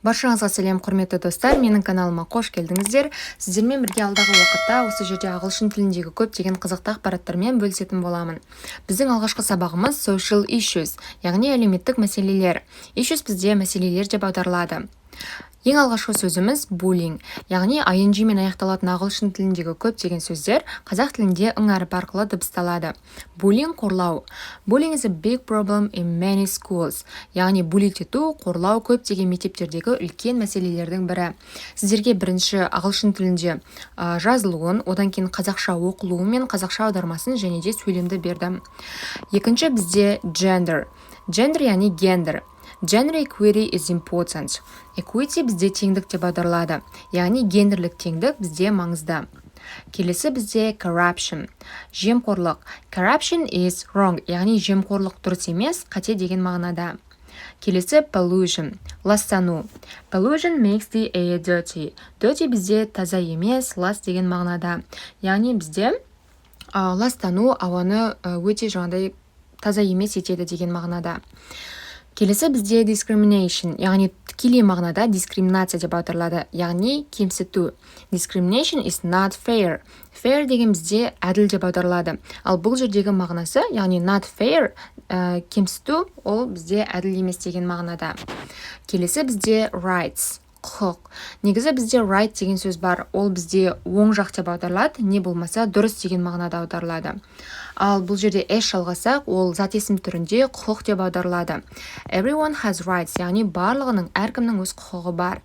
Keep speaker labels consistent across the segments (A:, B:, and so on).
A: Баршаңызға сәлем, құрметті достар, менің каналыма қош келдіңіздер. Сіздермен бірге алдағы уақытта осы жерде ағылшын тіліндегі көптеген қызықты ақпараттармен бөлісетін боламын. Біздің алғашқы сабағымыз social issues, яғни әлеуметтік мәселелер. Issues бізде мәселелер деп аударылады. Ең алғашқы сөзіміз bullying, яғни ing мен аяқталатын ағылшын тіліндегі көптеген сөздер қазақ тілінде ң әріпі арқылы дыбысталады. Bullying қорлау. Bullying is a big problem in many schools. Яғни буллинг ету, қорлау көптеген мектептердегі үлкен мәселелердің бірі. Сіздерге бірінші ағылшын тілінде жазылуын, одан кейін қазақша оқылуы мен қазақша аудармасын және де сөйлемді бердім. Екінші бізде gender. Gender яғни гендер. Gender equity is important. Equity бізде теңдік деп аударылады. Яғни гендерлік теңдік бізде маңызды. Келесі бізде corruption. Жемқорлық. Corruption is wrong. Яғни жемқорлық дұрыс емес, қате деген мағынада. Келесі pollution. Ластану. Pollution makes the air dirty. Dirty бізде таза емес, лас деген мағынада. Яғни бізде ластану ауаны өте жаңағыдай таза емес етеді деген мағынада. Келесі бізде discrimination, яғни тікелей мағынада дискриминация деп аударылады, яғни кемсіту. Discrimination is not fair. Fair деген бізде әділ деп аударылады. Ал бұл жердегі мағынасы, яғни not fair, кемсіту, ол бізде әділ емес деген мағынада. Келесі бізде rights. Құқық. Негізі бізде right деген сөз бар, ол бізде оң жақ деп аударылады, не болмаса дұрыс деген мағынада аударылады. Ал бұл жерде s жалғасақ, ол зат есім түрінде құқық деп аударылады. Everyone has rights, яғни барлығының, әркімнің өз құқығы бар.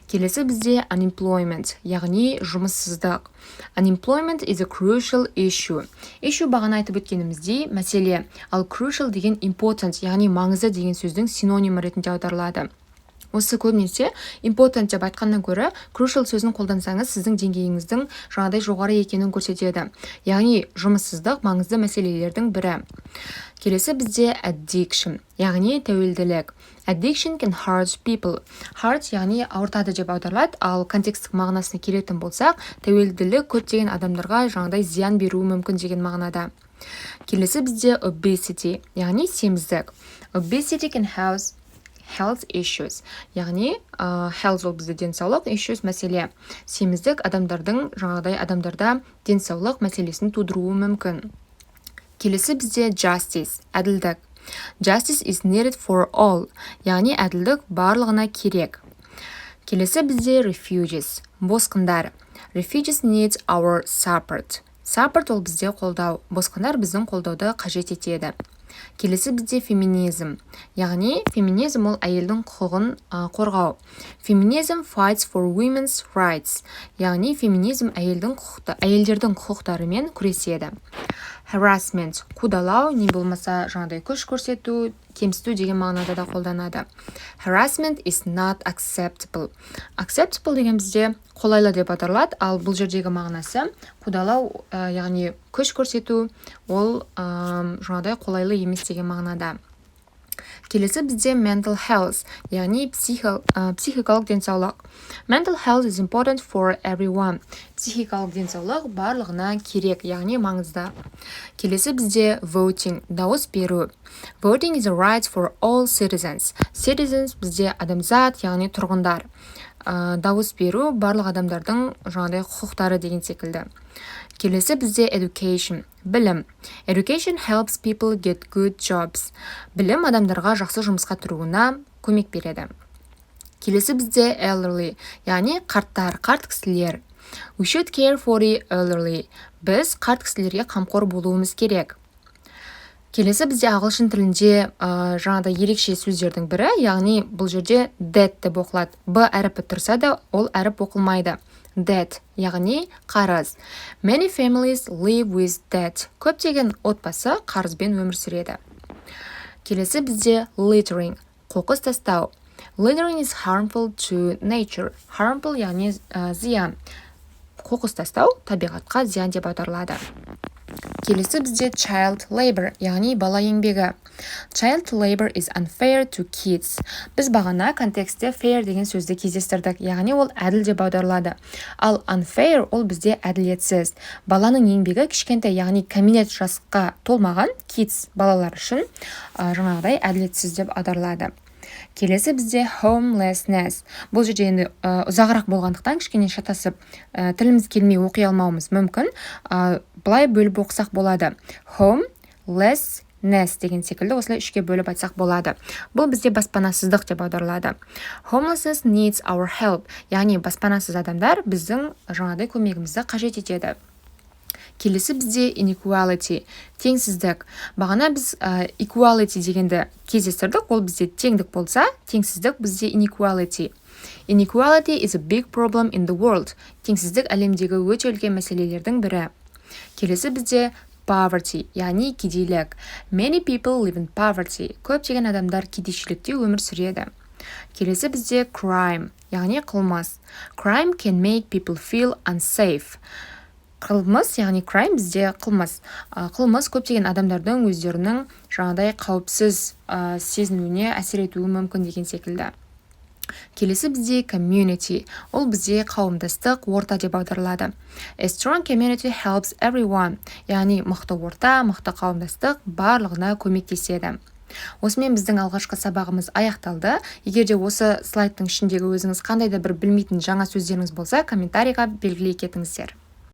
A: Келесі бізде unemployment, яғни жұмыссыздық. Unemployment is a crucial issue. Issue бағана айтып өткеніміздей мәселе, ал crucial деген important, яғни маңызды деген сөздің синонимі ретінде аударылады. Осы көбінесе important деп айтқаннан гөрі crucial сөзін қолдансаңыз, сіздің деңгейіңіздің жаңағыдай жоғары екенін көрсетеді. Яғни жұмыссыздық маңызды мәселелердің бірі. Келесі бізде addiction, яғни тәуелділік. Addiction can hurt people. Hurt яғни ауыртады деп аударылады, ал контекстік мағынасына келетін болсақ, тәуелділік көптеген адамдарға жаңағыдай зиян беруі мүмкін деген мағынада. Келесі бізде obesity, яғни семіздік. Obesity can cause health issues, яғни health ол бізде денсаулық, issues мәселе. Семіздік адамдарда денсаулық мәселесін тудыруы мүмкін. Келесі бізде justice, әділдік. Justice is needed for all, яғни әділдік барлығына керек. Келесі бізде refugees, босқындар. Refugees need our support. Support ол бізде қолдау, босқындар біздің қолдауды қажет етеді. Келесі бізде феминизм, яғни феминизм ол әйелдің құқығын қорғау. Feminism fights for women's rights, яғни феминизм әйелдердің құқықтарымен күреседі. Harassment, қудалау, не болмаса жаңағыдай күш көрсету, кемсіту деген мағынада да қолданады. Harassment is not acceptable. Acceptable деген бізде қолайлы деп аталады, ал бұл жердегі мағынасы қудалау, яғни күш көрсету, ол жаңағыдай қолайлы емес деген мағынада. Келесі бізде mental health, яғни психикалық денсаулық. Mental health is important for everyone. Психикалық денсаулық барлығына керек, яғни маңызды. Келесі бізде voting, дауыс беру. Voting is a right for all citizens. Citizens бізде адамзат, яғни тұрғындар. Дауыс беру барлық адамдардың жаңағыдай құқықтары деген секілді. Келесі бізде education, білім. Education helps people get good jobs. Білім адамдарға жақсы жұмысқа тұруына көмек береді. Келесі бізде elderly, яғни қарттар, қарт кісілер. We should care for the elderly. Біз қарт кісілерге қамқор болуымыз керек. Келесі бізде ағылшын тілінде жаңағыдай ерекше сөздердің бірі, яғни бұл жерде that деп оқылады. Б әріпі тұрса да, ол әріп оқылмайды. Debt, яғни қарыз. Many families live with debt. Көптеген отбасы қарызбен өмір сүреді. Келесі бізде littering, қоқыс тастау. Littering is harmful to nature. Harmful яғни зиян. Қоқыс тастау табиғатқа зиян деп аударылады. Келесі бізде child labor, яғни бала еңбегі. Child labor is unfair to kids. Біз бағана контекстте fair деген сөзді кездестірдік, яғни ол әділ деп аударылады. Ал unfair ол бізде әділетсіз. Баланың еңбегі кішкентай, яғни кәмелет жасқа толмаған kids балалар үшін жаңағыдай әділетсіз деп аударылады. Келесі бізде homelessness. Бұл жерде енді ұзағырақ болғандықтан кішкене шатасып тіліміз келмей оқи алмауымыз мүмкін. Былай бөліп оқысақ болады. Homelessness деген секілді осылай үшке бөліп айтсақ болады. Бұл бізде баспанасыздық деп аударылады. Homelessness needs our help. Яғни баспанасыз адамдар біздің жаңағыдай көмегімізді қажет етеді. Келесі бізде inequality, теңсіздік. Бағана біз equality дегенді кездестірдік, ол бізде теңдік болса, теңсіздік бізде inequality. Inequality is a big problem in the world. Теңсіздік әлемдегі өте үлкен мәселелердің бірі. Келесі бізде poverty, яғни кедейлік. Many people live in poverty. Көптеген адамдар кедейшілікте өмір сүреді. Келесі бізде crime, яғни қылмыс. Crime can make people feel unsafe. Қылмыс, яғни crime бізде қылмыс. Қылмыс көптеген адамдардың өздерінің жаңағыдай қауіпсіз сезінуіне әсер етуі мүмкін деген секілді. Келесі бізде community. Ол бізде қауымдастық, орта деп аударылады. A strong community helps everyone. Яғни мықты орта, мықты қауымдастық барлығына көмектеседі. Осымен біздің алғашқы сабағымыз аяқталды. Егер де осы слайдтың ішіндегі өзіңіз қандай да бір білмейтін жаңа сөздеріңіз болса, комментарийға белгілей кетіңіздер.